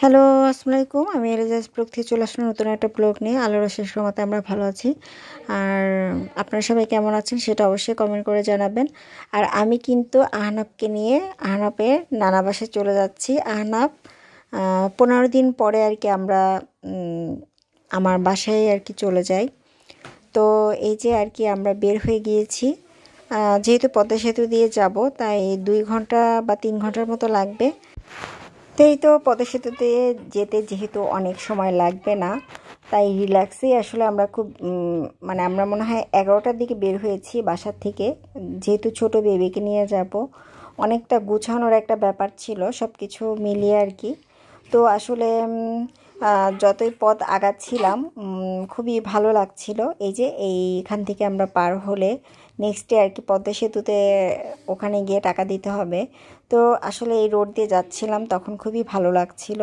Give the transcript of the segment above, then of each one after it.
Hello, আসসালামু আলাইকুম। আমি এলিজাস ব্লগ থেকে চলে আসলাম নতুন একটা ব্লগ নিয়ে। আল্লাহর অশেষ রহমতে আমরা ভালো আছি। আর আপনারা সবাই কেমন আছেন সেটা অবশ্যই কমেন্ট করে জানাবেন। আর আমি কিন্তু আহনাবকে নিয়ে আহনাবের নানা বাসায় চলে যাচ্ছি। আহনাব 15 দিন পরে আর কি আমরা আমার বাসায় আর কি চলে যাই। তো এই যে আর কি আমরা বের হয়ে গিয়েছি। যেহেতু পদ্মা সেতু দিয়ে যাব, তাই 2 ঘন্টা বা 3 ঘন্টার মতো লাগবে। এই তো পদ্মা সেতুতে যেতে যেহেতু অনেক সময় লাগবে না, তাই রিল্যাক্সেই আসলে আমরা খুব আমরা মনে হয় 11টার দিকে বের হয়েছি বাসার থেকে। যেহেতু ছোট বেবিকে নিয়ে যাব, অনেকটা গুছানোর একটা ব্যাপার ছিল, সব কিছু মিলিয়ে আর কি। তো আসলে যতই পথ আগাচ্ছিলাম খুবই ভালো লাগছিল। এই যে এইখান থেকে আমরা পার হলে নেক্সট ডে আর কি পদ্মা সেতুতে ওখানে গিয়ে টাকা দিতে হবে। তো আসলে এই রোড দিয়ে যাচ্ছিলাম, তখন খুবই ভালো লাগছিল।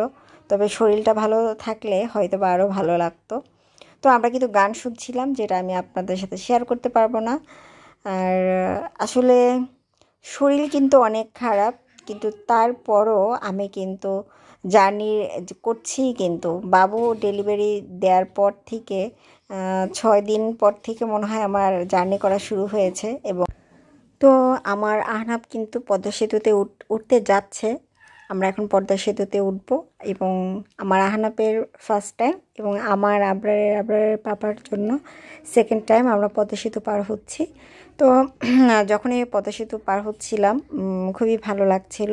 তবে শরীরটা ভালো থাকলে হয়তো বা আরও ভালো লাগতো। তো আমরা কিন্তু গান শুনছিলাম, যেটা আমি আপনাদের সাথে শেয়ার করতে পারবো না। আর আসলে শরীর কিন্তু অনেক খারাপ, কিন্তু তারপরও আমি কিন্তু জার্নি করছি। কিন্তু বাবু ডেলিভারি দেওয়ার পর থেকে 6 দিন পর থেকে মনে হয় আমার জার্নি করা শুরু হয়েছে। এবং তো আমার আহনাব কিন্তু পদ্মা সেতুতে উঠতে যাচ্ছে। আমরা এখন পদ্মা সেতুতে উঠবো, এবং আমার আহনাবের ফার্স্ট টাইম, এবং আমার আবরারের পাপার জন্য সেকেন্ড টাইম আমরা পদ্মা সেতু পার হচ্ছি। তো যখনই পদ্মা সেতু পার হচ্ছিলাম খুবই ভালো লাগছিল।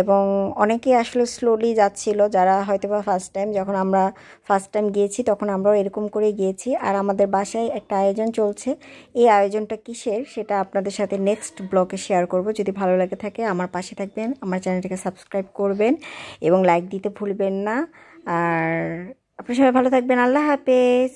এবং অনেকেই আসলে স্লোলি যাচ্ছিল, যারা হয়তো বা ফার্স্ট টাইম। যখন আমরা ফার্স্ট টাইম গিয়েছি তখন আমরাও এরকম করে গিয়েছি। আর আমাদের বাসায় একটা আয়োজন চলছে। এই আয়োজনটা কিসের সেটা আপনাদের সাথে নেক্সট ব্লগে শেয়ার করব। যদি ভালো লাগে থাকে আমার পাশে থাকবেন, আমার চ্যানেলটাকে সাবস্ক্রাইব করবেন এবং লাইক দিতে ভুলবেন না। আর আপনারা সবাই ভালো থাকবেন। আল্লাহ হাফেজ।